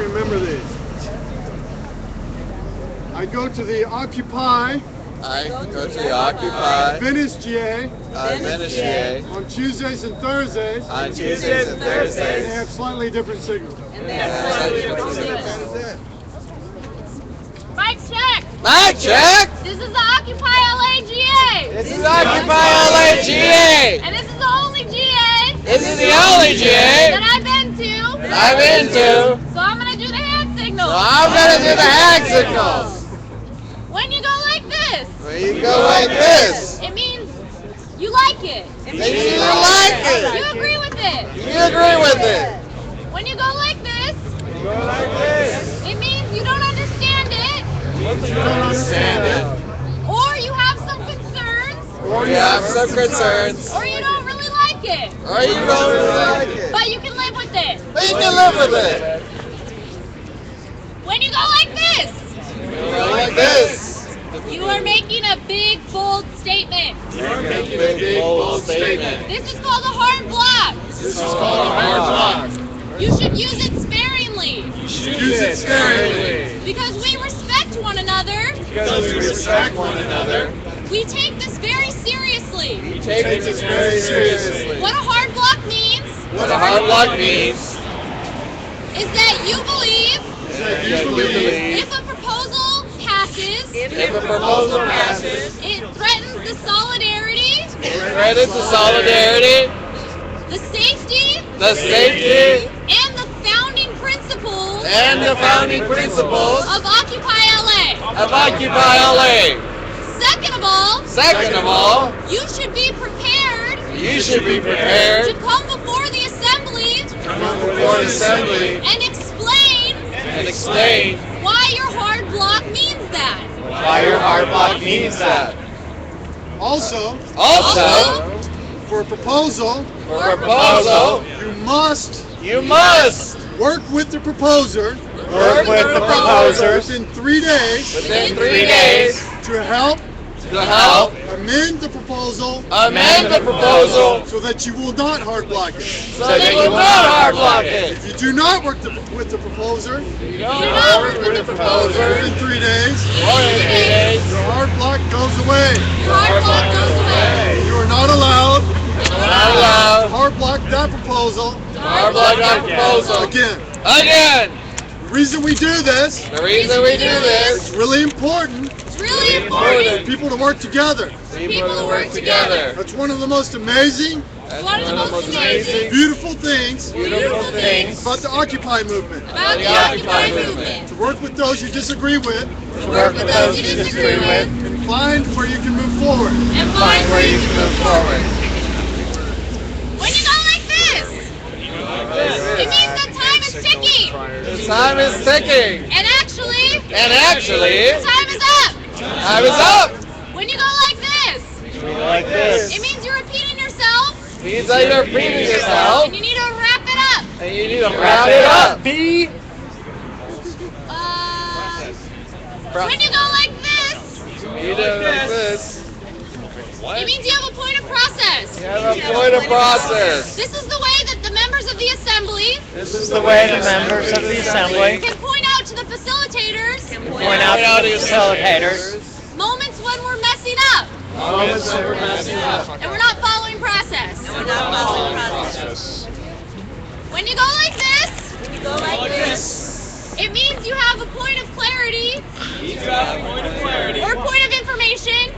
remember these. I go to the Occupy. I go to the Occupy. Venice, GA. Venice, GA. On Tuesdays and Thursdays. On Tuesdays and Thursdays. They have slightly different signals. Mic check! Mic check! This is the Occupy LA GA! This is Occupy LA GA! And this is the only GA! This is the only GA! That I've been to! So I'm gonna do the hand signal! I'm gonna do the hand signals! When you go like this! When you go like this! It means you like it! It means you like it! You agree with it! You agree with it! When you go like this! It means you don't understand it! You don't understand it! Or you have some concerns! Or you have some concerns! Or you don't really like it! Or you don't really like it! But you can live with it! But you can live with it! When you go like this! Like this! You are making a big, bold statement. You are making a big, bold statement. This is called a hard block. This is called a hard block. You should use it sparingly. You should use it sparingly. Because we respect one another. Because we respect one another. We take this very seriously. We take this very seriously. What a hard block means. What a hard block means. Is that you believe. If If a proposal passes. a proposal passes. It threatens the solidarity. It threatens the solidarity. The safety. The safety. And the founding principles. And the founding principles. Of Occupy LA. Of Occupy LA. Second of all, you should be prepared. You should be prepared. To come before the assembly. And explain. Why your hard block means that. Why your hard block means that. Also, for a proposal, you must work with the proposer. Within 3 days. To help. Amend the proposal. So that you will not hard block it. If you do not work with the proposer. Within 3 days. Your hard block goes away. You are not allowed. to hard block that proposal. Again. The reason we do this. It's really important. For people to work together. That's one of the most amazing, beautiful things about the Occupy movement. To work with those you disagree with. And find where you can move forward. When you go like this, it means that time is ticking. The time is ticking. And actually, the time is up. When you go like this, it means you're repeating yourself. And you need to wrap it up. When you go like this, it means you have a point of process. This is the way that the members of the assembly can point out to the facilitators moments when we're messing up. And we're not following process. When you go like this, it means you have a point of clarity or point of information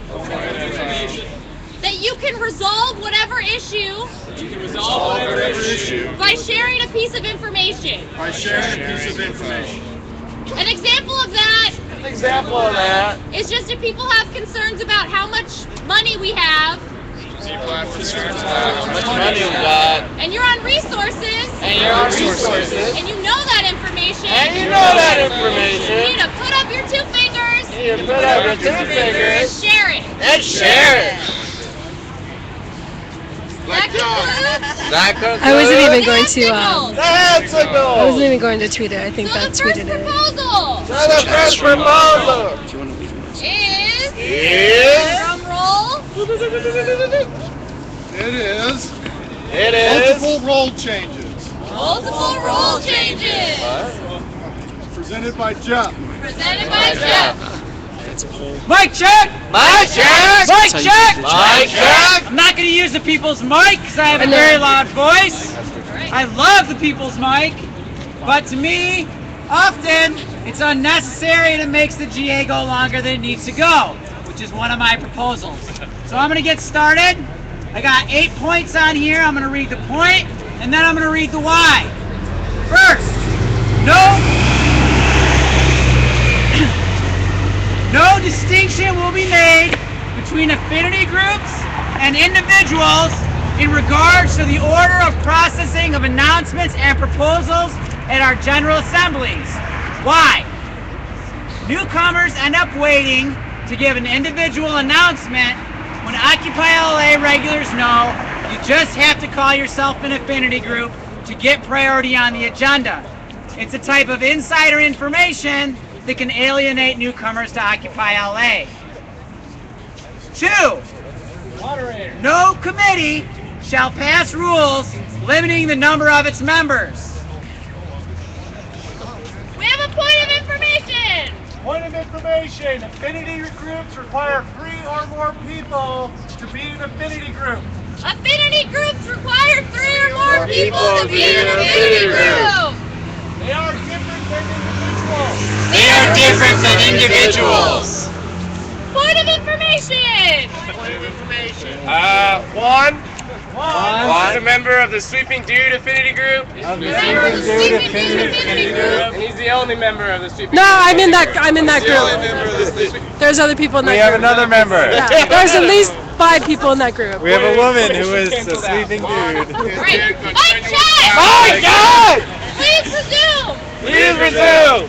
that you can resolve whatever issue by sharing a piece of information. An example of that is just if people have concerns about how much money we have. And you're on resources. And you know that information. You need to put up your two fingers. And share it. I wasn't even going to tweet it. I think that tweeted it. So the first proposal is drum roll. It is multiple role changes. Presented by Jeff. Presented by Jeff. Mic check! Mic check! Mic check! Mic check! I'm not going to use the people's mic because I have a very loud voice. I love the people's mic, but to me, often it's unnecessary and it makes the GA go longer than it needs to go, which is one of my proposals. So I'm going to get started. I got 8 points on here. I'm going to read the point, and then I'm going to read the why. First, no distinction will be made between affinity groups and individuals in regards to the order of processing of announcements and proposals at our General Assemblies. Why? Newcomers end up waiting to give an individual announcement when Occupy LA regulars know you just have to call yourself an affinity group to get priority on the agenda. It's a type of insider information that can alienate newcomers to Occupy LA. 2, no committee shall pass rules limiting the number of its members. We have a point of information. Point of information. Affinity groups require 3 or more people to be an affinity group. Affinity groups require 3 or more people to be an affinity group. They are different than individuals. They are different than individuals. Point of information. One One is a member of the Sweeping Dude Affinity Group, Member of the Sweeping Dude Affinity Group. and he's the only member of the Sweeping No, Dude. I'm in that The only group. member of the Sweeping There's other people in that We group. have another member. Yeah, there's at least 5 people in that group. We have a woman who is a sweeping dude. Right. Mic check. My God! Please resume. Please resume.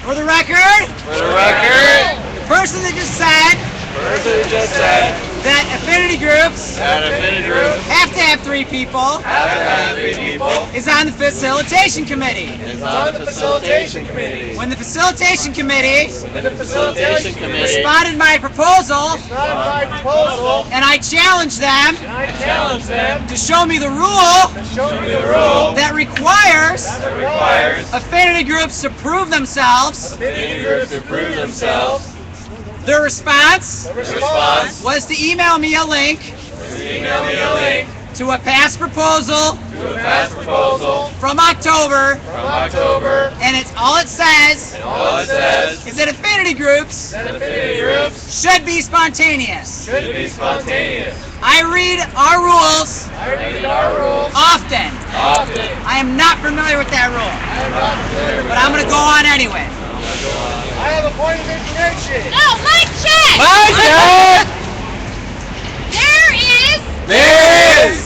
For the record, For the record, the person that just said person just said that affinity groups that affinity group have to have 3 people have to have 3 people is on the facilitation committee. is on the facilitation committee. When the facilitation committee The facilitation committee responded to my proposal Not my proposal. and I challenged them I challenge them to show me the rule Show me the rule that requires that requires affinity groups to prove themselves, affinity groups to prove themselves. their response Response was to email me a link is email me a link to a past proposal to a past proposal from October, from October, and all it says and all it says is that affinity groups that affinity groups should be spontaneous. should be spontaneous. I read our rules I read our rules often. often. I am not familiar with that rule, but I'm going to go on anyway. I have a point of information. No, mic check. My God! There is There is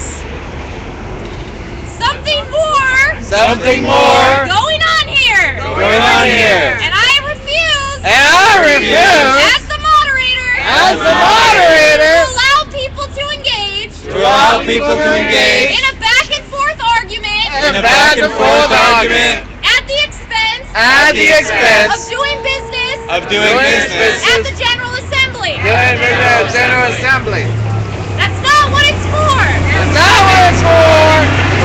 something more something more going on here. going on here. And I refuse, And I refuse, as the moderator, as the moderator, to allow people to engage to allow people to engage in a back and forth argument in a back and forth argument at the expense at the of expense doing business of doing business at the General Assembly. in the General Assembly. That's not what it's for. That's not what it's for.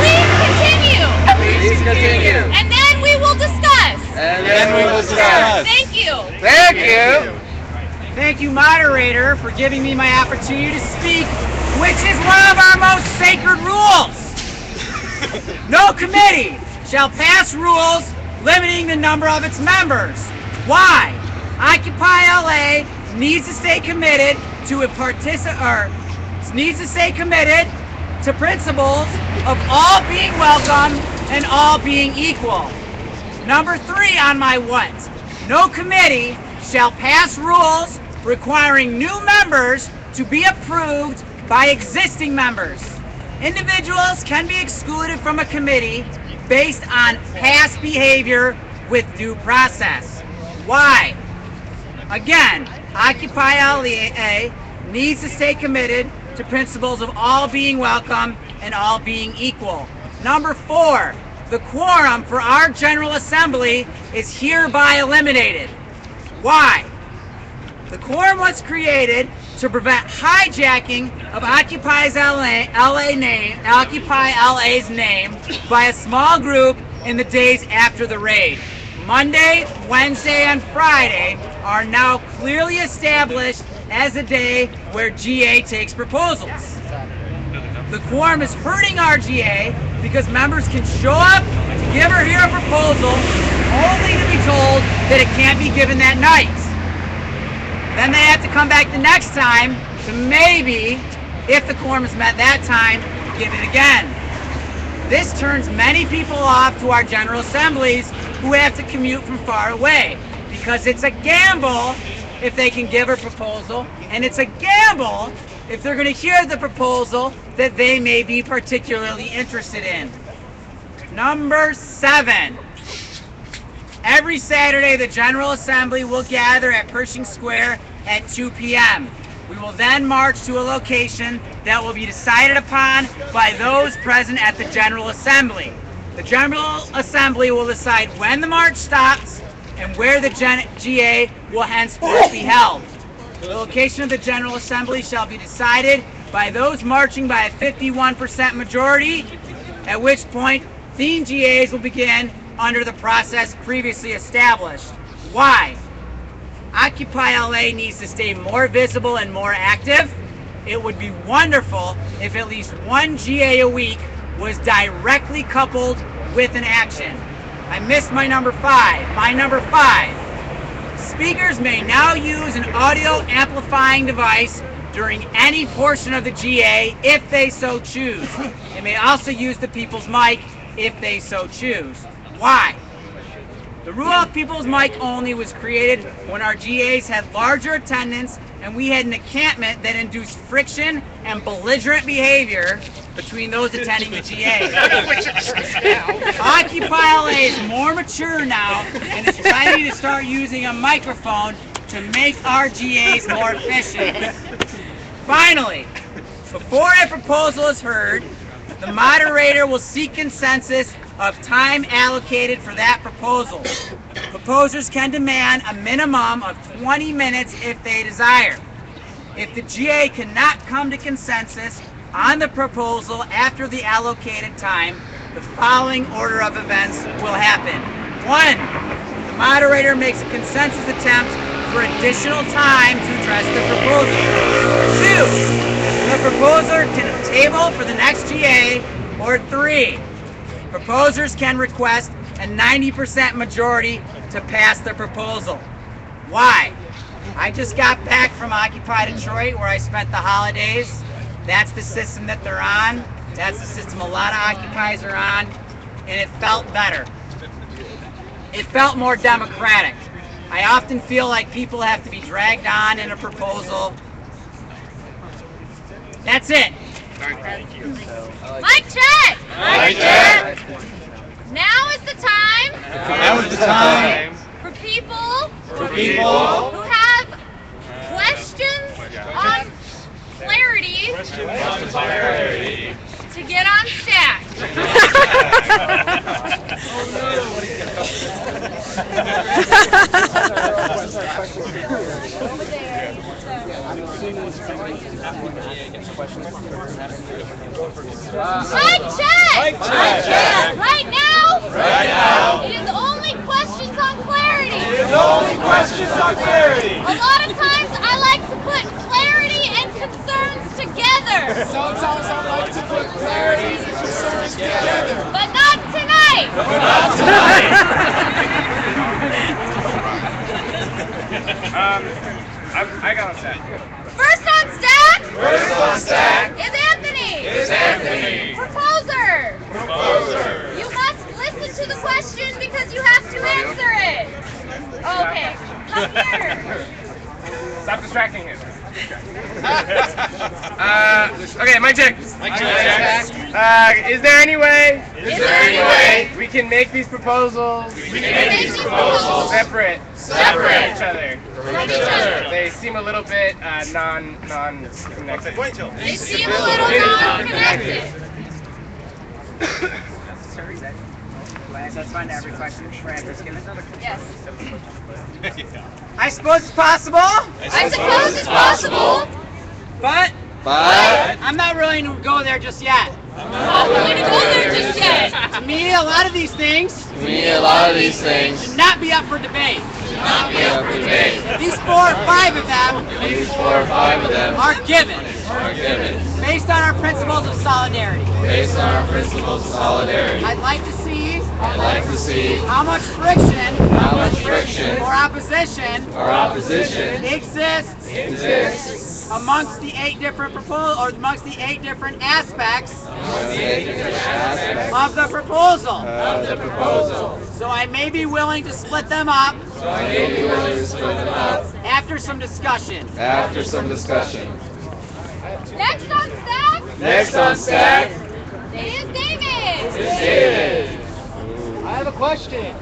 Please continue. Please continue. And then we will discuss. And then we will discuss. Thank you. Thank you. Thank you, moderator, for giving me my opportunity to speak, which is one of our most sacred rules. No committee shall pass rules limiting the number of its members. Why? Occupy LA needs to stay committed to to principles of all being welcome and all being equal. Number 3 on my what? No committee shall pass rules requiring new members to be approved by existing members. Individuals can be excluded from a committee based on past behavior with due process. Why? Again, Occupy LA needs to stay committed to principles of all being welcome and all being equal. Number 4, the quorum for our General Assembly is hereby eliminated. Why? The quorum was created to prevent hijacking of Occupy LA's name by a small group in the days after the raid. Monday, Wednesday, and Friday are now clearly established as a day where GA takes proposals. The quorum is hurting our GA because members can show up to give or hear a proposal only to be told that it can't be given that night. Then they have to come back the next time to maybe, if the quorum is met that time, give it again. This turns many people off to our General Assemblies who have to commute from far away because it's a gamble if they can give a proposal, and it's a gamble if they're going to hear the proposal that they may be particularly interested in. Number 7. Every Saturday, the General Assembly will gather at Pershing Square at 2 p.m. We will then march to a location that will be decided upon by those present at the General Assembly. The General Assembly will decide when the march stops and where the GA will henceforth be held. The location of the General Assembly shall be decided by those marching by a 51% majority, at which point theme GAs will begin under the process previously established. Why? Occupy LA needs to stay more visible and more active. It would be wonderful if at least one GA a week was directly coupled with an action. I missed my number 5. My number 5. Speakers may now use an audio amplifying device during any portion of the GA if they so choose. They may also use the people's mic if they so choose. Why? The rule of people's mic only was created when our GAs had larger attendance and we had an encampment that induced friction and belligerent behavior between those attending the GA. Occupy LA is more mature now and is ready to start using a microphone to make our GAs more efficient. Finally, before a proposal is heard, the moderator will seek consensus of time allocated for that proposal. Proposers can demand a minimum of 20 minutes if they desire. If the GA cannot come to consensus on the proposal after the allocated time, the following order of events will happen. 1. The moderator makes a consensus attempt for additional time to address the proposal. 2. The proposer can table for the next GA. Or 3. Proposers can request a 90% majority to pass the proposal. Why? I just got back from Occupy Detroit where I spent the holidays. That's the system that they're on. That's the system a lot of Occupies are on. And it felt better. It felt more democratic. I often feel like people have to be dragged on in a proposal. That's it. Mic check! Mic check! Now is the time Now is the time for people for people who have questions on clarity to get on stack. Mic check! Mic check! Right now, Right now, it is only questions on clarity. the only questions on clarity. A lot of times I like to put clarity and concerns together. Sometimes I like to put clarity and concerns together. But not tonight. Not tonight. I got on set. First on stack First on stack is Anthony. is Anthony. Proposer. Proposer. You must listen to the question because you have to answer it. Okay, come here. Stop distracting him. Okay, mic check. Mic check. Is there any way Is there any way we can make these proposals We can make these proposals separate separate each other? from each other? They seem a little bit non-connected. They seem a little non-connected. That's fine to every question for answers given. Yes. I suppose it's possible, I suppose it's possible. but But I'm not willing to go there just yet. I'm not willing to go there just yet. To me, a lot of these things To me, a lot of these things should not be up for debate. should not be up for debate. These 4 or 5 of them These 4 or 5 of them are given are given based on our principles of solidarity. based on our principles of solidarity. I'd like to see I'd like to see how much friction how much friction or opposition or opposition exists exists amongst the 8 different amongst the 8 different aspects of the proposal. of the proposal. So I may be willing to split them up So I may be willing to split them up after some discussion. after some discussion. Next on stack Next on stack is David. is David. I have a question.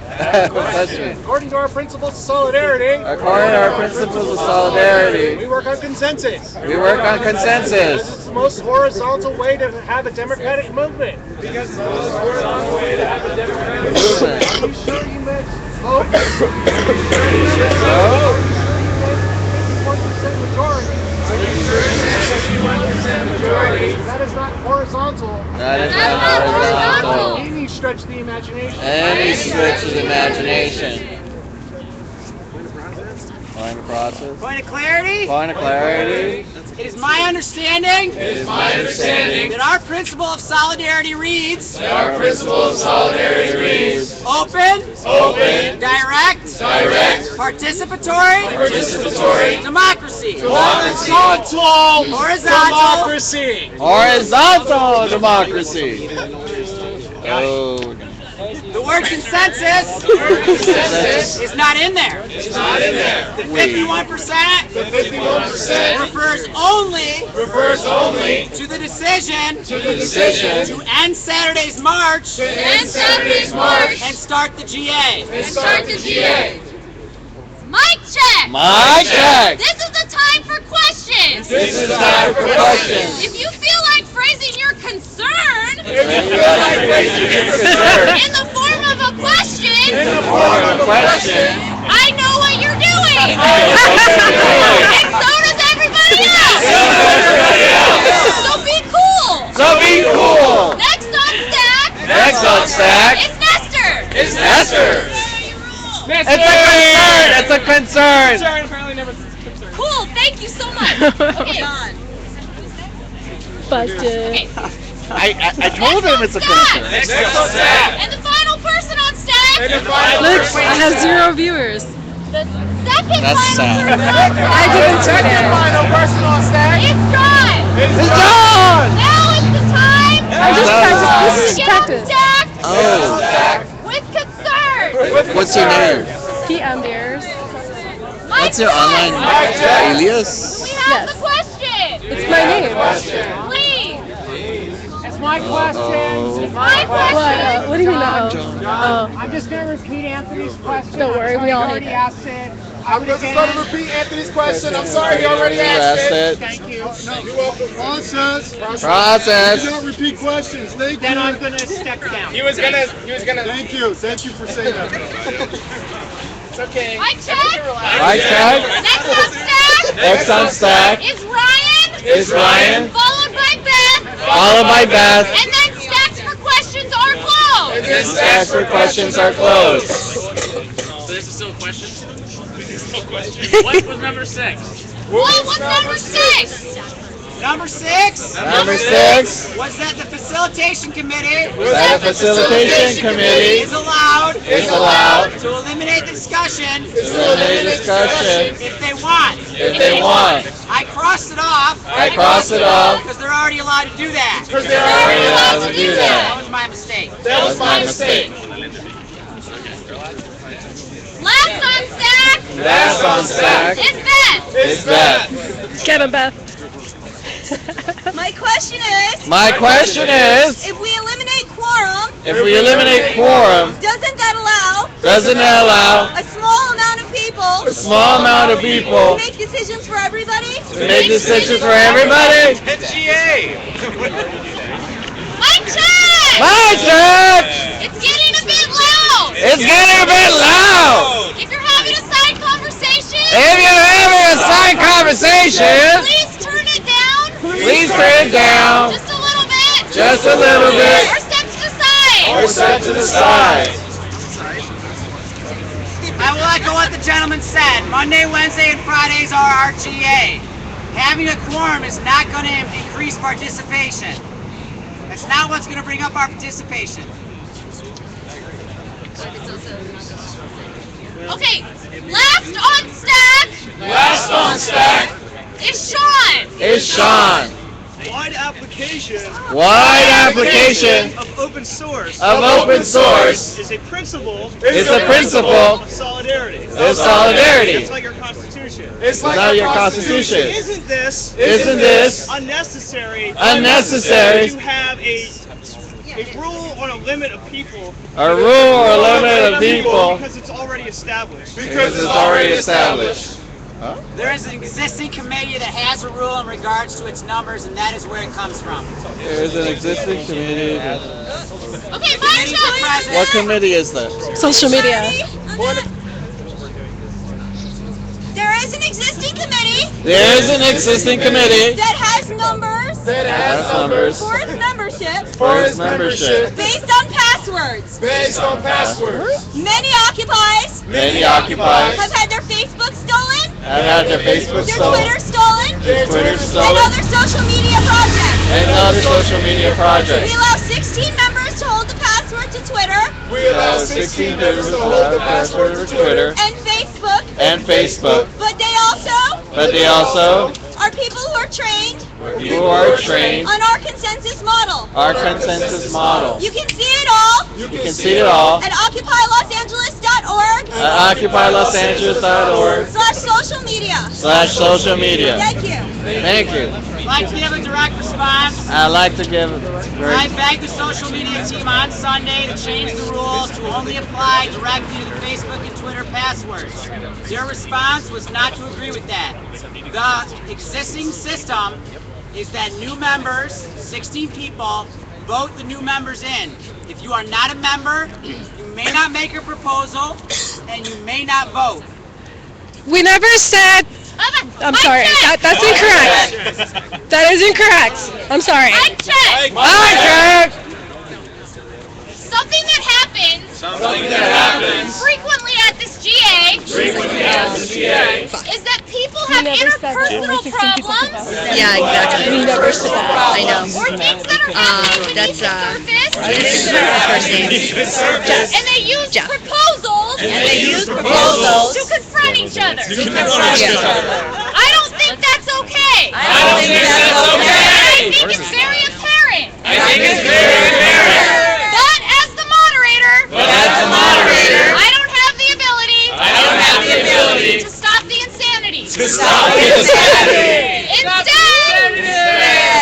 Question. According to our principles of solidarity, According to our principles of solidarity, we work on consensus. we work on consensus. It's the most horizontal way to have a democratic movement. Because it's the most horizontal way to have a democratic Movement. Are you sure you meant vote? So, 51% majority. That is not horizontal. that is That's not not horizontal. Any stretch of the imagination. Any stretch of imagination. Point of process. Point of clarity, Point of clarity. it is my understanding It is my understanding that our principle of solidarity reads that our principle of solidarity reads open, open, direct, participatory, democracy. Horizontal Horizontal. democracy. horizontal democracy. Oh, The word consensus is not in there. it's not in there. The 51% 51% refers only to the decision to end Saturday's march And Saturday's march and start the GA. and start the GA. Mic check. My check. This is the time for questions. This is time for questions. If you feel like phrasing your concern If you feel like raising your concern in the form of a question, in the form of a question, I know what you're doing. I know what you're doing. And so does everybody else. So does everybody else. So be cool. So be cool. Next on stack Next on stack is Nestor. is Nestor. Yeah, you rule. It's a concern. It's a concern. Apparently never Cool. Thank you so much. Okay. Busted. Okay. I told him it's a concern. Next on stack. And the final person on stack. Look, I have 0 viewers. The second That's final sad. person on stack. I didn't check it. person on stack. It's John. It's John. Now is the time I just practiced. This is to get on practice. stack Oh, with concern. what's your name? PMbeers. What's your online alias? We have Yes. the question. It's my name. Please. That's my question. My What? question. What do you mean? Oh. I'm just going to repeat Anthony's question. Don't worry, we all hate already it. asked it. I'm just going to repeat Anthony's question. I'm sorry, he already You asked asked it. it. Thank you. You're welcome. Process. Process. Do not repeat questions. Thank Then I'm you. going to step down. He was gonna. Thank you. Thank you for saying that. It's okay. Mic check. Right check. Next on stack Next on stack is Ryan. is Ryan, Followed by Beth. followed by Beth. And then stacks for questions are closed. And stacks for questions are closed. So this is still a question? What was number 6? What was number 6? Number 6 Number 6, was that the facilitation committee that the facilitation committee is allowed is allowed to eliminate the discussion to eliminate discussion if they want. if they want. I crossed it off I crossed it off because they're already allowed to do that. because they're already allowed to do That that. was my mistake. That was my mistake. Last on stack Last on stack is Beth. is Beth. Get him, Beth. My question is, My question is, if we eliminate quorum, if we eliminate quorum, doesn't that allow doesn't it allow a small amount of people a small amount of to people make decisions for everybody? to make decisions for everybody? Mic check. My check! It's getting a bit loud. It's getting a bit loud! If you're having a side conversation, If you're having a side conversation, please turn it down please turn it down just a little bit. Just a little bit. Or step to the side. Or step to the side. I will echo what the gentleman said. Monday, Wednesday, and Fridays are our GA. Having a quorum is not going to increase participation. That's not what's going to bring up our participation. Okay, last on stack. Last on stack Is Sean. is Sean. Wide application Wide application of open source of open source is a principle is the principle of solidarity. of solidarity. It's like our Constitution. It's not your Constitution. Isn't this unnecessary to have a rule or a limit of people? A rule or a limit of people Because it's already established. because it's already established? There is an existing committee that has a rule in regards to its numbers, and that is where it comes from. There is an existing committee. Okay, my turn. What committee is that? Social media. There is an existing committee There is an existing committee that has numbers that has numbers for its membership for its membership based on passwords. based on passwords. Many occupies Many occupies have had their Facebook stolen, have had their Facebook their stolen, Twitter stolen, their Twitter and stolen, other social media projects. and other social media We projects. allow 16 members to hold the password to Twitter We allow 16 members to hold the password for Twitter and Facebook, and Facebook, but they also are people who are trained who are trained on our consensus model. our consensus model. You can see it all You can see it all at occupylosangeles.org at /social media. occupylosangeles.org/social media. Thank you. Thank you. I'd like to give a direct response. I'd like to give I begged the social media team on Sunday to change the rules to only apply directly to the Facebook and Twitter passwords. Their response was not to agree with that. The existing system is that new members, 16 people, vote the new members in. If you are not a member, you may not make a proposal and you may not vote. We never said. I'm sorry. That's incorrect. That is incorrect. I'm sorry. I checked. Hi, Something that happens frequently at this GA is that people have interpersonal problems Yeah, exactly. We never said that. I know. or things that are happening beneath the surface, and they use proposals to confront each other. I don't think that's okay. And I think it's very apparent. But as the moderator, I don't have the ability to stop the insanity. Instead,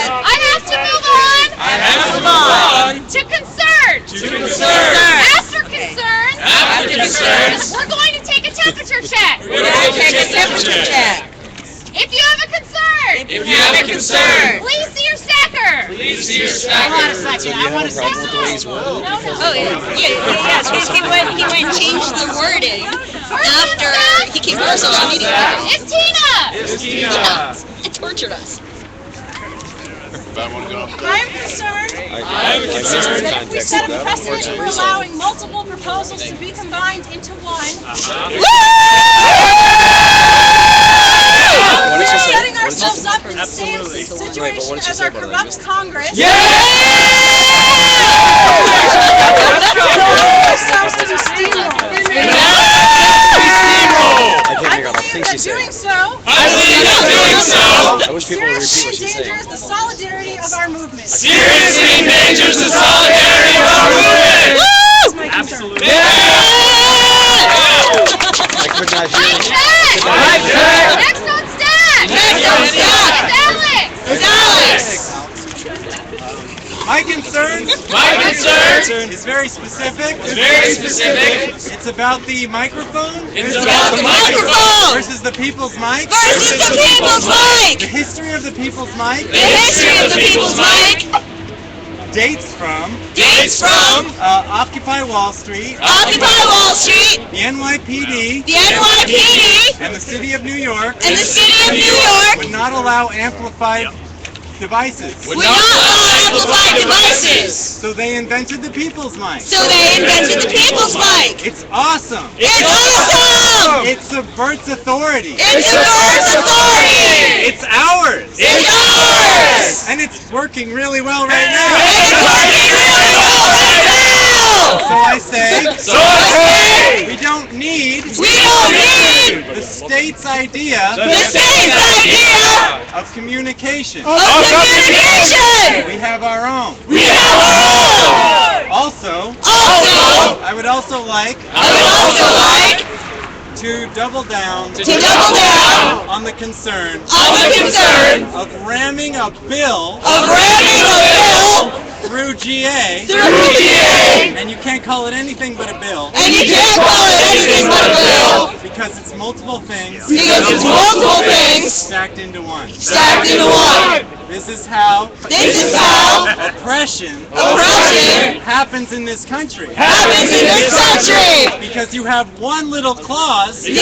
I have to move on to concerns. After concerns, we're going to take a temperature check. If you have a concern, please see your stacker. Hold on a second. I want to say something. Oh, yes. He went and changed the wording after he came to our social media. It's Tina. It tortured us. I'm concerned that if we set a precedent for allowing multiple proposals to be combined into one, we're setting ourselves up in the same situation as our corrupt Congress. Doing so seriously endangers the solidarity of our movement. Seriously endangers the solidarity of our movement. Absolutely. Next on stack. It's Alex. My concern is very specific. It's about the microphone versus the people's mic. The history of the people's mic. Dates from Occupy Wall Street. The NYPD. And the City of New York. Would not allow amplified devices. Would not amplify devices. So they invented the people's mic. So they invented the people's mic. It's awesome. It's awesome. It subverts authority. It subverts authority. It's ours. It's ours. And it's working really well right now. It's working really well right now. So I say, we don't need the state's idea of communication. We have our own. Also, I would also like to double down on the concern of ramming a bill through GA, and you can't call it anything but a bill. Because it's multiple things. Stacked into one. This is how oppression happens in this country. Because you have one little clause in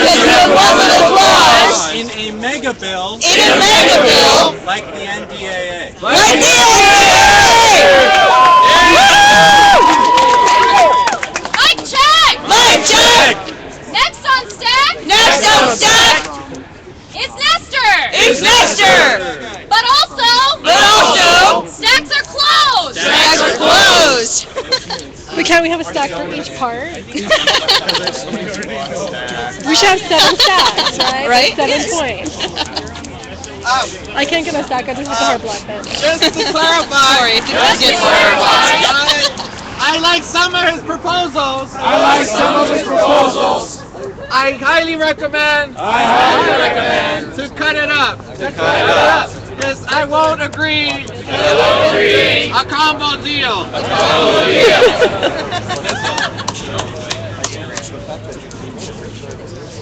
a mega bill like the NDAA. Mic check! Next on stack is Nestor! But also stacks are closed! But can't we have a stack for each part? We should have 7 stacks, right? Right? 7 points. I can't get a stack, I just have the hard block then. Just to clarify, Sorry, it didn't get clarified. I like some of his proposals. I highly recommend to cut it up. Because I won't agree a combo deal.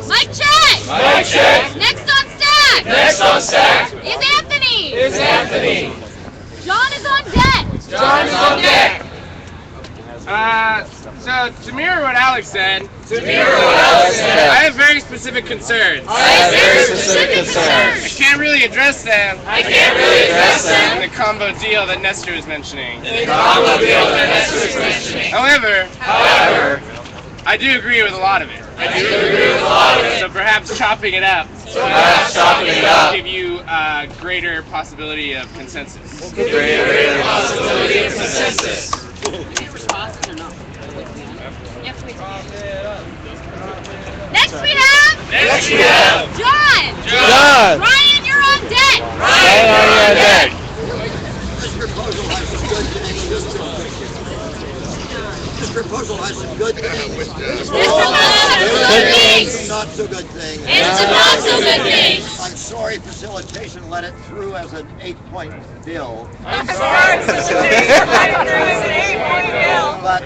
Mic check! Next on stack is Anthony! John is on deck! So to mirror what Alex said, I have very specific concerns. I can't really address them. In the combo deal that Nestor is mentioning. However, I do agree with a lot of it. So perhaps chopping it up will give you a greater possibility of consensus. Next we have John! Ryan, you're on deck! This proposal has some good things. Not so good things. And some not so good things. I'm sorry facilitation let it through as an 8-point bill. I'm sorry, facilitation let it through as an 8-point bill. But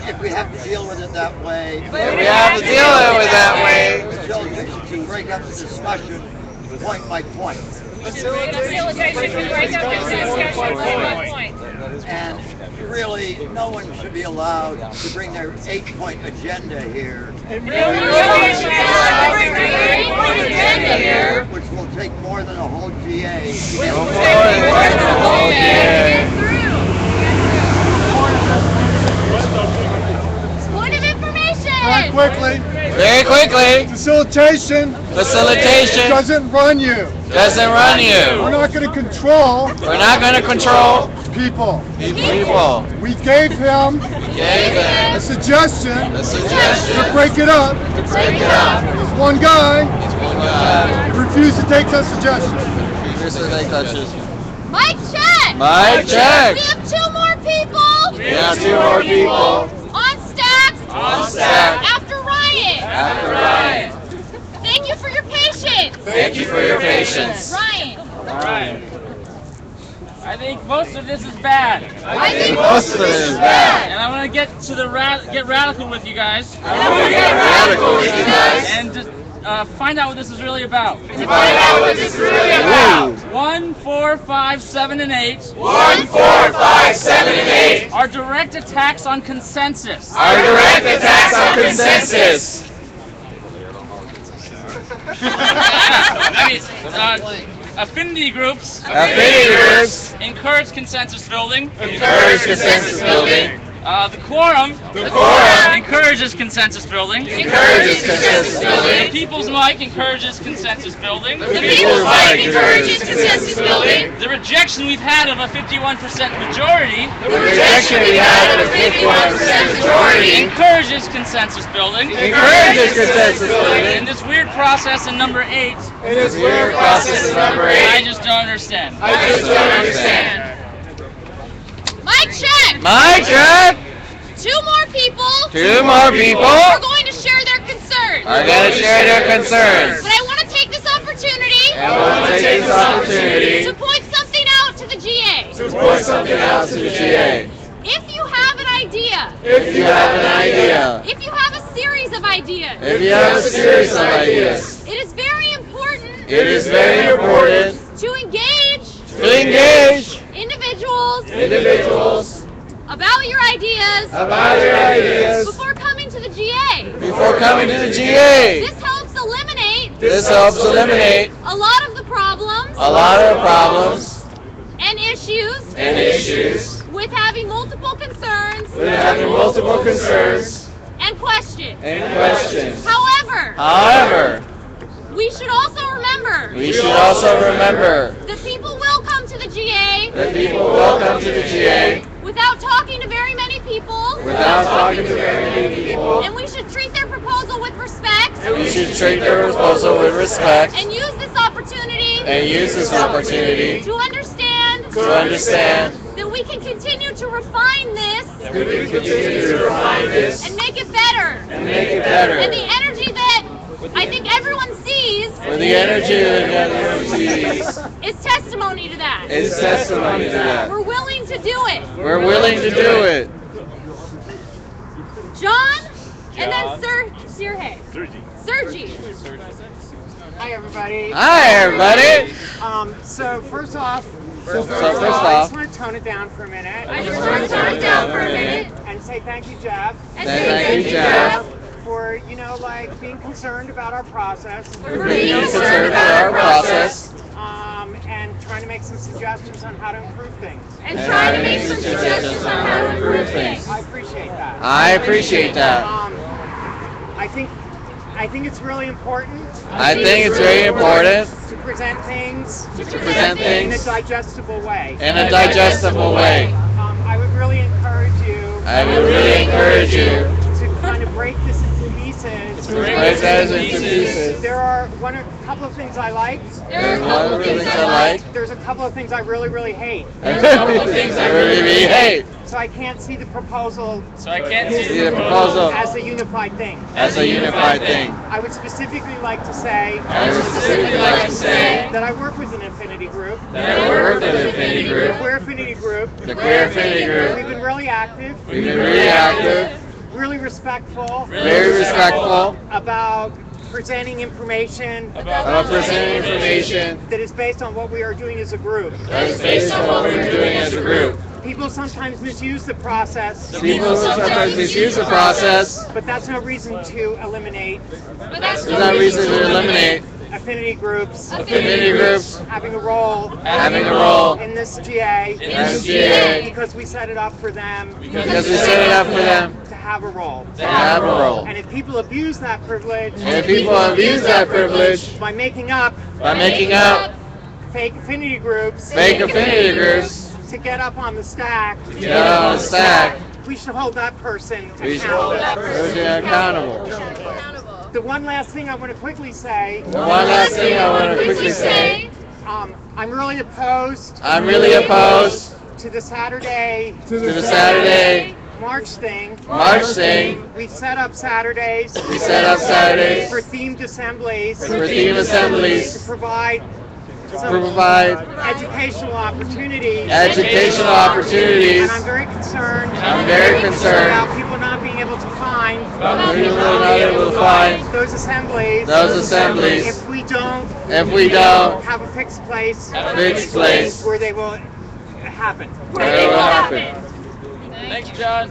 if we have to deal with it that way, facilitation should break up the discussion point by point. Facilitation should break up the discussion point by point. And really, no one should be allowed to bring their 8-point agenda here. Which will take more than a whole GA. Point of information! Very quickly. Facilitation doesn't run you. We're not going to control people. We gave him a suggestion to break it up. He's one guy. He refused to take that suggestion. Mic check! We have 2 more people! On stack! After Ryan! Thank you for your patience! Ryan! I think most of this is bad. And I want to get radical with you guys. And just find out what this is really about. 1, 4, 5, 7, and 8. Are direct attacks on consensus. Affinity groups encourage consensus building. The quorum encourages consensus building. The people's mic encourages consensus building. The rejection we've had of a 51% majority encourages consensus building. In this weird process in number 8, I just don't understand. Mic check! 2 more people are going to share their concerns. But I want to take this opportunity to point something out to the GA. If you have an idea, if you have a series of ideas, it is very important to engage individuals about your ideas before coming to the GA. This helps eliminate a lot of the problems and issues with having multiple concerns and questions. However, we should also remember that people will come to the GA without talking to very many people. And we should treat their proposal with respect. And use this opportunity to understand that we can continue to refine this and make it better. And the energy that I think everyone sees is testimony to that. We're willing to do it. John, and then Sergi. Hi, everybody. So first off, I just want to tone it down for a minute. And say thank you, Jeff. For, being concerned about our process. And trying to make some suggestions on how to improve things. I appreciate that. I think it's really important. To present things in a digestible way. I would really encourage you to kind of break this into pieces. There are a couple of things I like. There's a couple of things I really, really hate. So I can't see the proposal as a unified thing. I would specifically like to say that I work with an affinity group. The queer affinity group. We've been really active. Really respectful. About presenting information that is based on what we are doing as a group. People sometimes misuse the process. But that's no reason to eliminate. Affinity groups having a role in this GA because we set it up for them to have a role. And if people abuse that privilege by making up fake affinity groups to get up on the stack, we should hold that person accountable. The one last thing I want to quickly say. I'm really opposed to the Saturday March thing. We set up Saturdays for themed assemblies to provide educational opportunities. And I'm very concerned about people not being able to find those assemblies if we don't have a fixed place where they will happen. Thank you, John.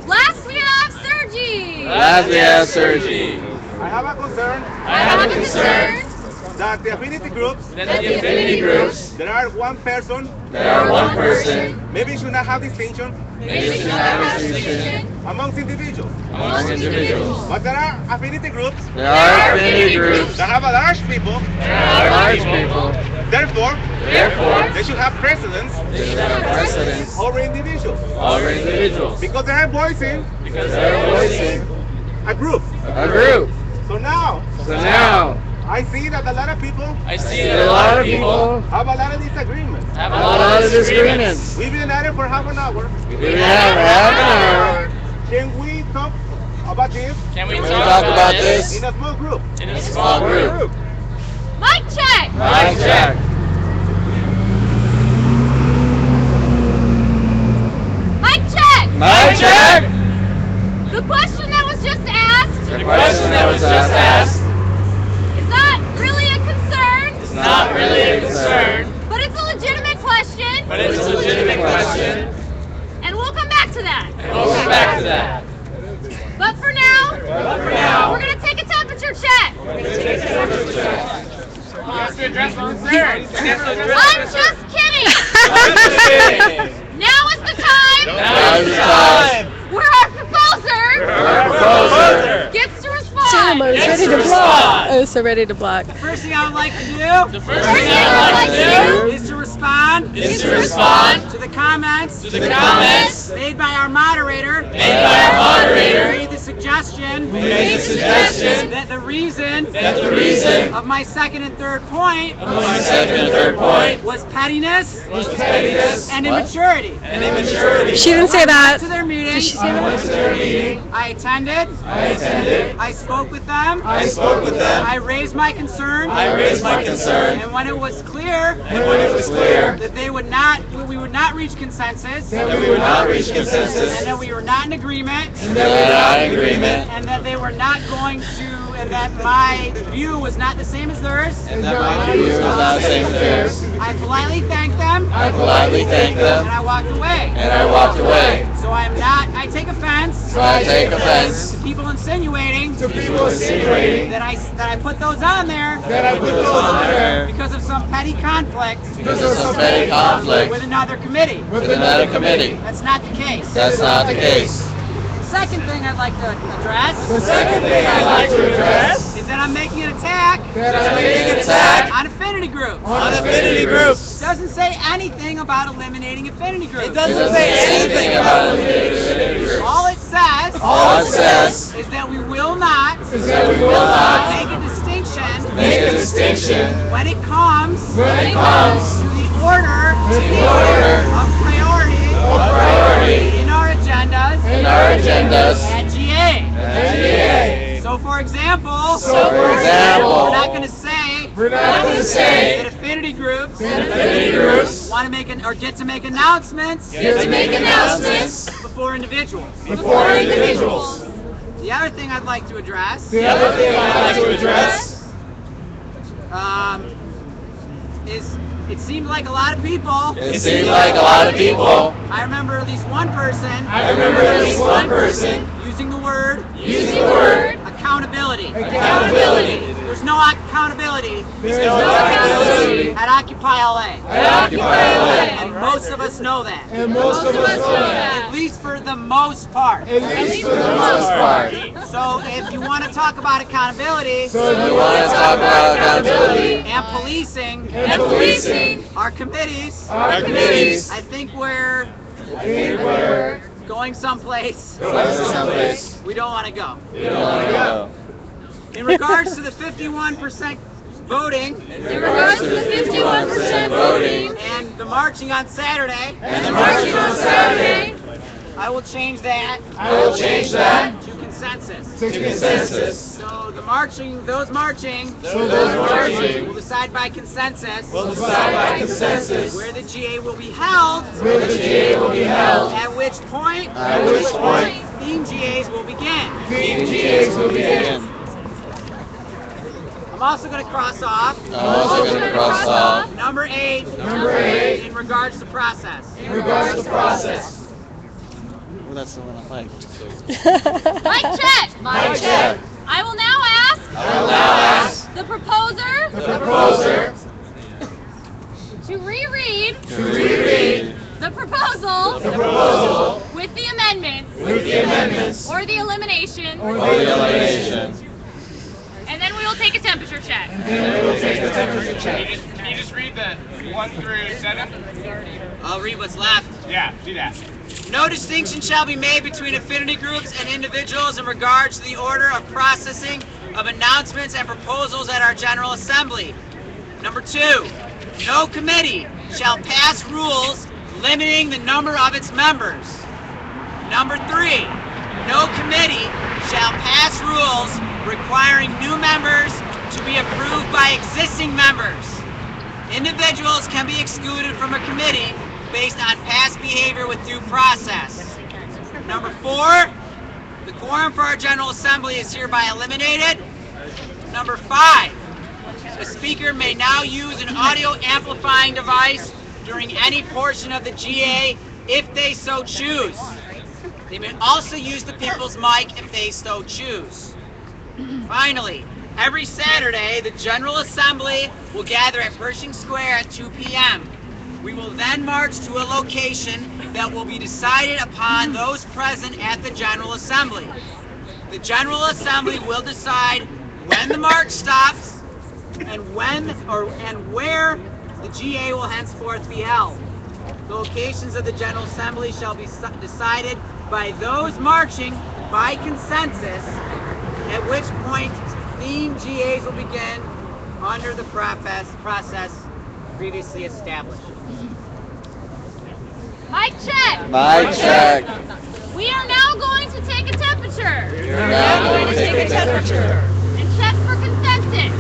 Last we have Sergi. I have a concern. that the affinity groups, there are one person, are one person, maybe should not have distinction maybe should have distinction amongst individuals. among individuals. But there are affinity groups There are affinity groups that have a large people, that are large people, therefore, therefore, they should have precedence they should have precedence over individuals. over individuals Because they are voicing because they're voicing a group. a group. So now, So now, I see that a lot of people I see a lot of people have a lot of disagreements. have have a lot of disagreements. We've been at it for half an hour. We have half an hour. Can we talk about this Can we We talk about this in a small group? in a small group. Mic check. Mic check. Mic check. Mic check. The question that was just asked The question that was just asked is not really a concern, is not really a concern, but it's a legitimate question, but it's a legitimate question. and we'll come back to that. We'll come back to that. But for now, now, we're gonna take a temperature check. Has to address concerns. I'm just kidding. Now is the time Now is the time. where our proposer gets to respond. Sam, I was ready to block. I was so ready to block. First thing I would like to do The first thing I would like to do is to respond is to respond to the comments to the comments made by our moderator, made by our moderator, made the suggestion made the suggestion that the reason that the reason of my second and third point of my second and third point was pettiness was pettiness and immaturity. and immaturity. She didn't say I that. went to their meeting. Did she say that? I attended. I spoke with them. I spoke with them. I raised my concern. I raised my concern. And when it was clear And when it was clear that we would not reach consensus, that we would not reach consensus, and that we were not in agreement, that we were not in agreement, and that they were not going to, and that my view was not the same as theirs, and that my view was not the same as theirs, I politely thanked them, I politely thanked them, and I walked away. and I walked away. So I take offense So I take offense to people insinuating insinuating that I put those on there that I put those on there because of some petty conflict because of some petty conflict with another committee. with another committee. That's not the case. That's not the case. Second thing I'd like to address The second thing I'd like to address is that I'm making an attack that I'm making an attack on affinity groups. on affinity groups. It doesn't say anything about eliminating affinity groups. It doesn't say anything about eliminating affinity groups. All it says All it says is that we will not is that we will not make a distinction make a distinction when it comes when it comes to the order of priority in our agendas in our agendas at GA. at GA. So for example, example, we're not going to say that affinity groups want to make or get to make announcements before individuals. The other thing I'd like to address is it seemed like a lot of people. It seemed like a lot of people. I remember at least one person. Using the word accountability. There's no accountability at Occupy LA. And most of us know that. At least for the most part. So if you want to talk about accountability and policing our committees, I think we're going someplace we don't want to go. In regards to the 51% voting, and the marching on Saturday, I will change that to consensus. So those marching will decide by consensus where the GA will be held, at which point theme GAs will begin. I'm also going to cross off number 8 in regards to process. Well, that's the one I liked. Mic check. Mic check. I will now ask the proposer to reread the proposal with the amendments or the elimination. And then we will take a temperature check. Can you just read the 1 through 7? I'll read what's left. Yeah, do that. No distinction shall be made between affinity groups and individuals in regards to the order of processing of announcements and proposals at our General Assembly. Number 2, no committee shall pass rules limiting the number of its members. Number 3, no committee shall pass rules requiring new members to be approved by existing members. Individuals can be excluded from a committee based on past behavior with due process. Number 4, the quorum for our General Assembly is hereby eliminated. Number 5, the speaker may now use an audio amplifying device during any portion of the GA if they so choose. They may also use the people's mic if they so choose. Finally, every Saturday, the General Assembly will gather at Pershing Square at 2 p.m. We will then march to a location that will be decided upon those present at the General Assembly. The General Assembly will decide when the march stops and where the GA will henceforth be held. The locations of the General Assembly shall be decided by those marching by consensus, at which point themed GAs will begin under the process previously established. Mic check. Mic check. We are now going to take a temperature. We're now going to take a temperature. And check for consensus.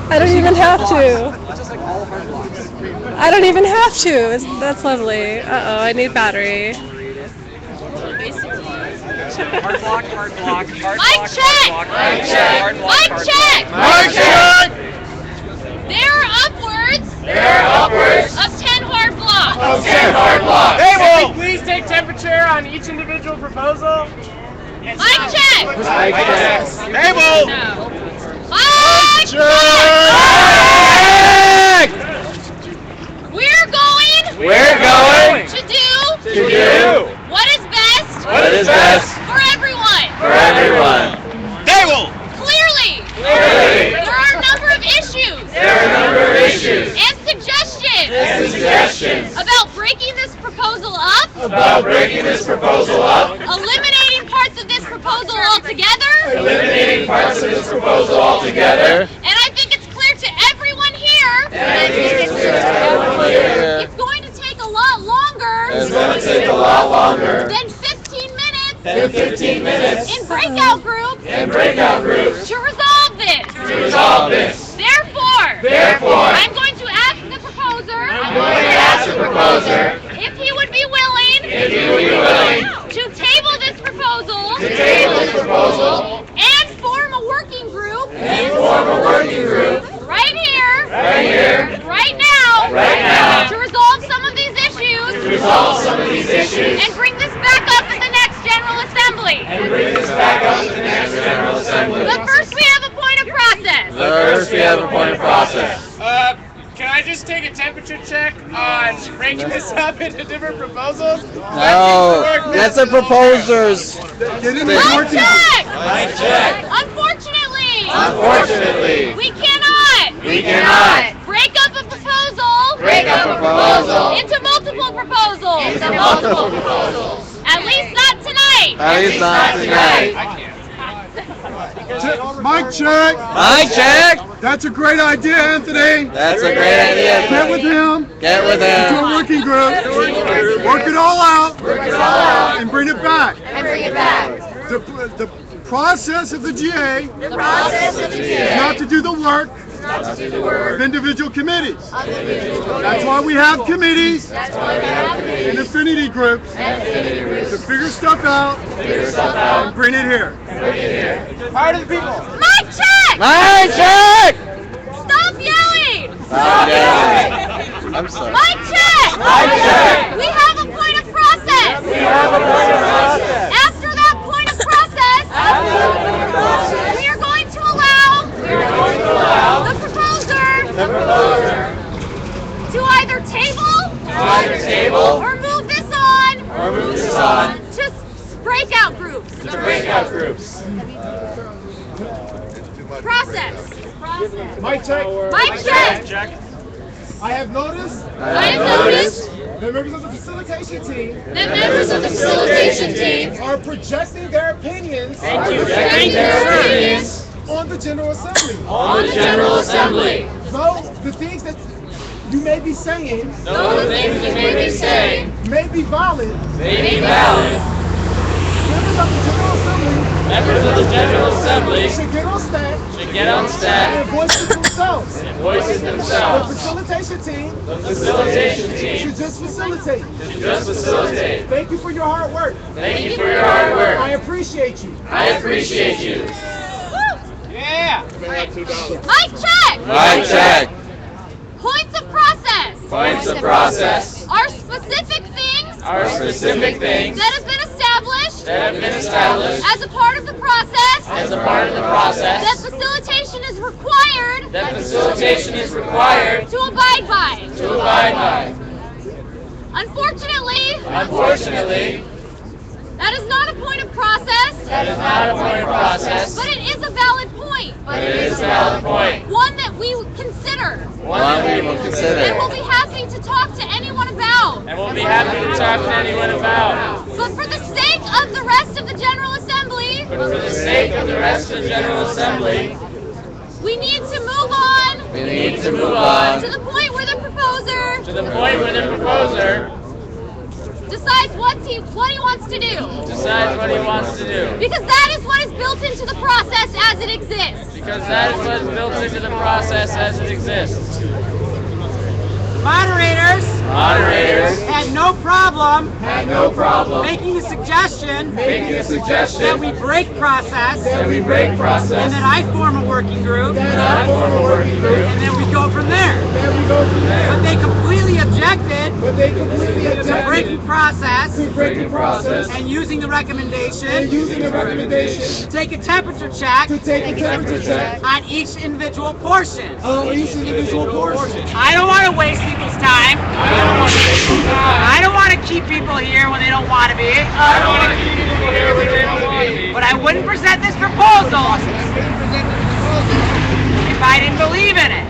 I don't even have to. I don't even have to. That's lovely. Uh-oh, I need battery. Mic check. Mic check. Mic check. There are upwards of 10 hard blocks. Hey, please take temperature on each individual proposal. Mic check. Mic check. Mic check. We're going to do what is best for everyone. Clearly, there are a number of issues and suggestions about breaking this proposal up, eliminating parts of this proposal altogether, and I think it's clear to everyone here it's going to take a lot longer than 15 minutes in breakout groups to resolve this. Therefore, I'm going to ask the proposer if he would be willing to table this proposal and form a working group right here, right now, to resolve some of these issues and bring this back up at the next General Assembly. But first we have a point of process. Can I just take a temperature check on breaking this up into different proposals? No, that's the proposers. Get in Mic there, working. check! Unfortunately, we cannot break up a proposal into multiple proposals. At least not tonight. Mic check. Mic check. That's a great idea, Anthony. That's a great idea. Get with him. Get with Do a him. working group. Work it all out. And bring it back. The process of the GA is not to do the work of individual committees. That's why we have committees and affinity groups to figure stuff out and bring it here. Part of the people. Mic check! Mic check. Stop yelling! I'm sorry. Mic check! We have a point of process. After that point of process, we are going to allow to either table or move this on to breakout groups. Process. Mic check. Mic check. I have noticed that members of the facilitation team are projecting their opinions on the General Assembly. Though the things that you may be saying may be valid, Members of the General Assembly should get on stage and voice it themselves. The facilitation team should just facilitate. Thank you for your hard work. I appreciate you. Yeah. Mic check. Mic check. Points of process. Are specific things that have been established as a part of the process that facilitation is required to abide by. Unfortunately, that is not a point of process. But it is a valid point. One that we consider. And we'll be happy to talk to anyone about. But for the sake of the rest of the General Assembly, we need to move on to the point where the proposer decides what he wants to do. Because that is what is built into the process as it exists. Moderators had no problem making the suggestion that we break process and that I form a working group and then we go from there. But they completely objected to breaking process and using the recommendation to take a temperature check on each individual portion. I don't want to waste people's time. I don't want to keep people here when they don't want to be. But I wouldn't present this proposal if I didn't believe in it.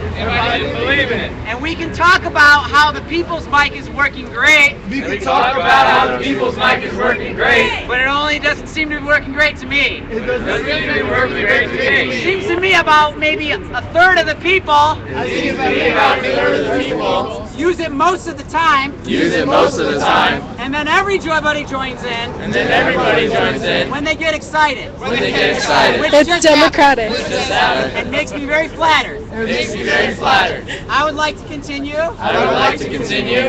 And we can talk about how the people's mic is working great. But it only doesn't seem to be working great to me. It seems to me about maybe a third of the people use it most of the time. And then everybody joins in. When they get excited. Which It's just democratic. happens. It makes me very flattered. I would like to continue.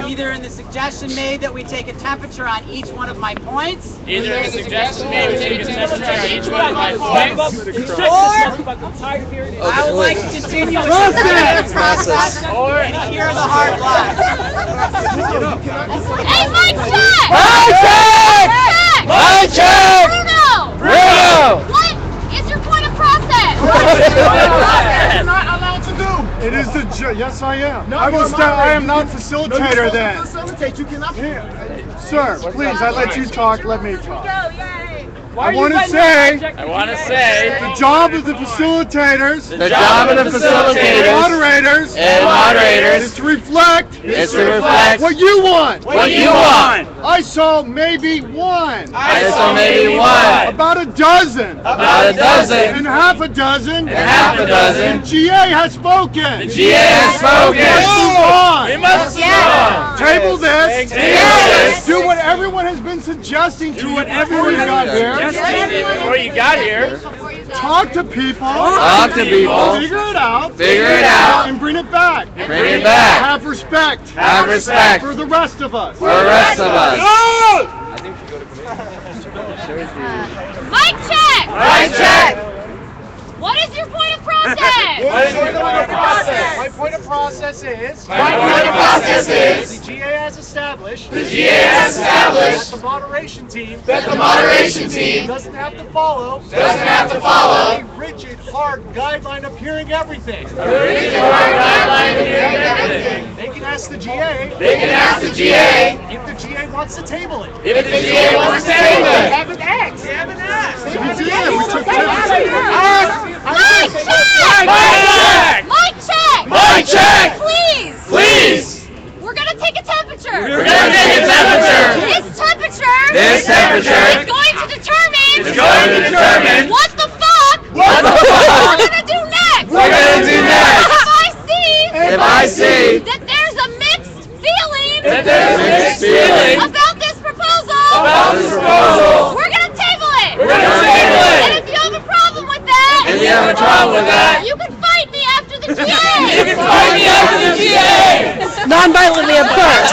Either in the suggestion made that we take a temperature on each one of my points. Or I would like to continue with the process and hear the hard blocks. Hey, mic check! Bruno! What is your point of process? You're not allowed to do. It is the yes, I am. No, I am not No, facilitator you're then. supposed to facilitate. You cannot. Sir, please, I let you talk. Let me talk. Why I want to say the the job of the facilitators, Moderators is to reflect what you want. I saw maybe one. About a dozen. And half a dozen. The GA has spoken. Let's move on. Table this. Do what everyone has been suggesting to you before you got here. Before you got here. Talk to people. Figure it out. And bring it back. Have respect. For the rest of us. Mic check! What is your point of process? My point of process is the GA has established that the moderation team doesn't have to follow a rigid, hard guideline of hearing everything. They can ask the GA. They can ask the GA. If the GA wants to table it. If the GA wants to table it. Haven't asked. They haven't asked. We did. We took Mic check! Mic check. Please! Please. We're gonna take a temperature! We're gonna take a temperature. This temperature This temperature is going to determine what the fuck what the we're fuck gonna do next! we're gonna do next. If I see that there's a mixed feeling about this proposal, we're gonna table it! We're gonna table it. And if you have a problem with that, you can fight me after the GA! Non-violently, of course.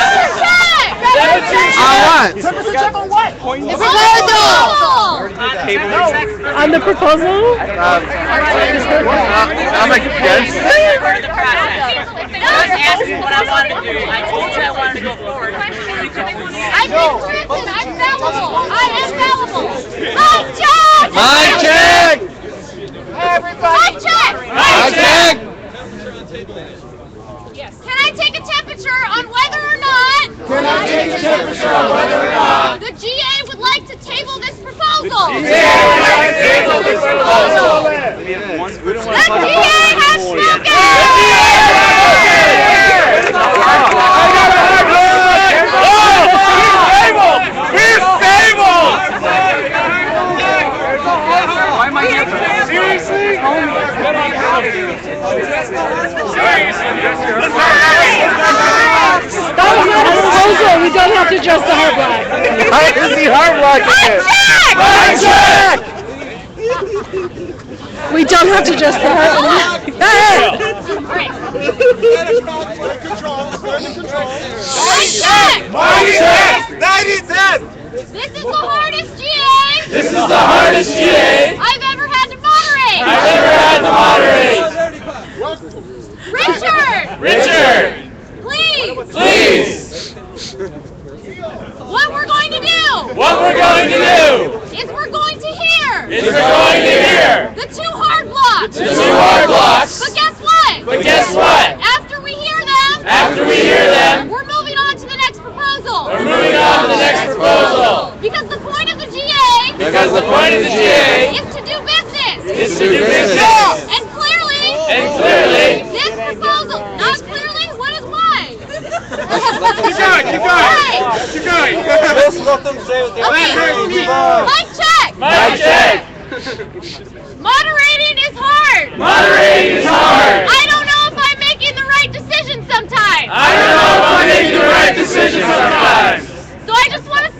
On what? Temperature check on what? The proposal! On the proposal? I'm against it. Ask me what I wanted to do. I told you I wanted to go forward. I've been driven. I'm fallible. I am fallible. Mic check! Mic check. Mic check! Mic check. Can I take a temperature on whether or not the GA would like to table this proposal? The GA has Why am I here for that? Seriously? That was not a proposal. We don't have to address the heart block. Why is he hard blocking it? We don't have to address the heart block. Mic check! 90-10. This is the hardest GA This is the hardest GA I've ever had to moderate. I've ever had to moderate. Richard, Please. what we're going to do What we're going to do is we're going to hear is we're going to hear the two hard blocks. the 2 hard blocks. But guess what? But guess what? After we hear them, we're moving on to the next proposal. We're moving on to the next proposal. Because the point of the GA Because the point of the GA is to do business. is to do business. And clearly, this proposal, not clearly, what is why? Keep going. Just let them say what they Mic check! Mic check. Moderating is hard. Moderating is hard. I don't know if I'm making the right decision sometimes. I don't know if I'm making the right decision sometimes. So I just want to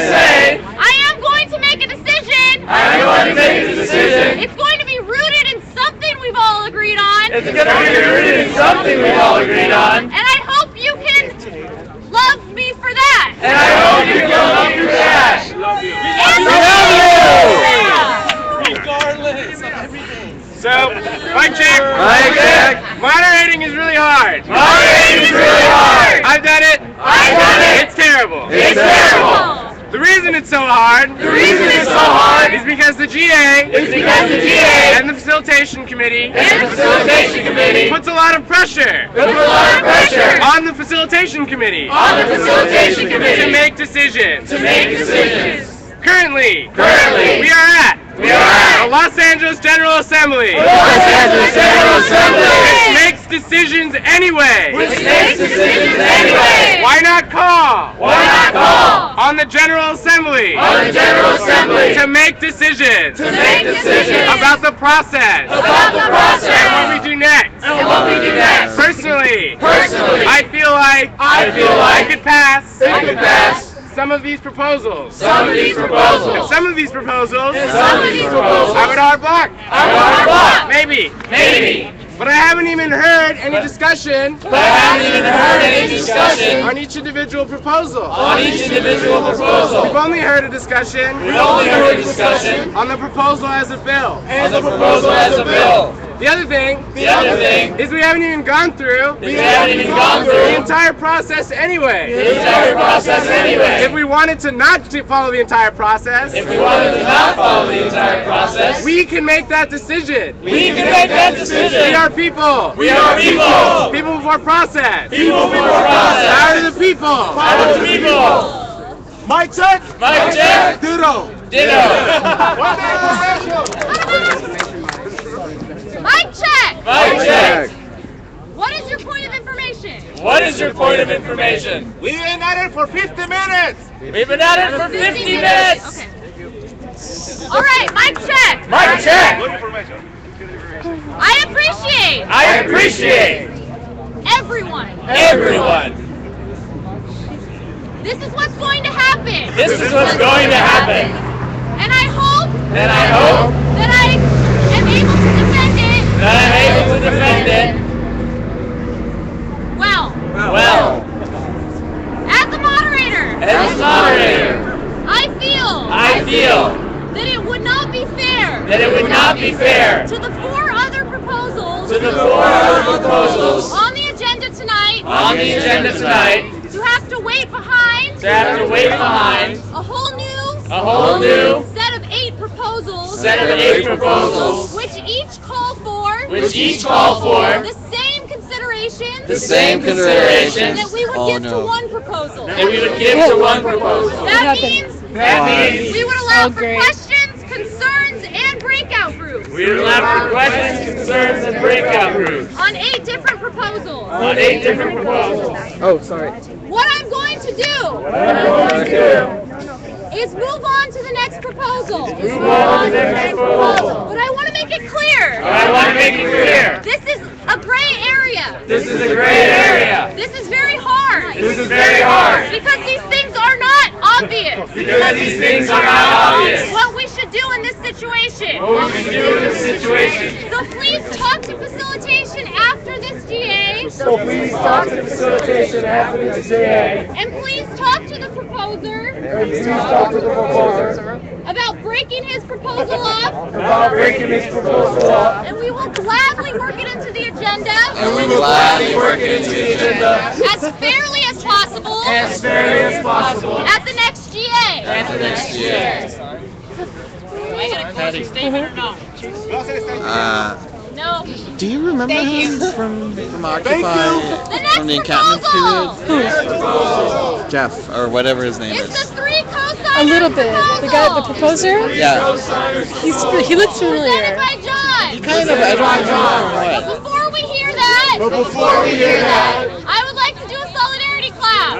say, I am going to make a decision. I'm going to make a decision. It's going to be rooted in something we've all agreed on. It's going to be rooted in something we all agreed on. And I hope you can love me for that. And I hope you can love me for that. So, mic check. Mic check. Moderating is really hard. Moderating is really hard. I've done it. It's terrible. It's terrible. The reason it's so hard is because the GA and the facilitation committee puts a lot of pressure on the facilitation committee to make decisions. Currently, we are at the Los Angeles General Assembly. Which makes decisions anyway. Why not call on the General Assembly to make decisions about the process and what we do next. Personally, I feel like I could pass some of these proposals. And some of these proposals, I would hard block. Maybe. But I haven't even heard any discussion on each individual proposal. We've only heard a discussion on the proposal as a bill. The other thing is we haven't even gone through the entire process anyway. If we wanted to not follow the entire process, we can make that decision. We are people. People before process. Power to the people. Mic check. Ditto. Mic check! What is your point of information? We've been at it for 50 minutes. We've been at it for 50 minutes! Okay. All right, mic check. I appreciate everyone. This is what's going to happen. And I hope that I am able to defend it. Well. As the moderator, I feel that it would not be fair to the four other proposals on the agenda tonight to have to wait behind a whole new set of 8 proposals which each call for the same consideration that we would give to one proposal. That means we would allow for questions, concerns, and breakout groups. On 8 different proposals. Oh, sorry. What I'm going to do is move on to the next proposal. But I want to make it clear. This is a gray area. This is very hard. Because these things are not obvious. What we should do in this situation. So please talk to facilitation after this GA. And please talk to the proposer. About breaking his proposal up. And we will gladly work it into the agenda. As fairly as possible. At the next GA. I got a closing statement or no? No. Do you remember him from Occupy? From the encampment period? Jeff, or whatever his name It's is. the 3 co-signers. A little bit. The proposer? Yeah. He looks familiar. Presented by John. Kind of, I don't know But what. before we hear that, I would like to do a solidarity clap.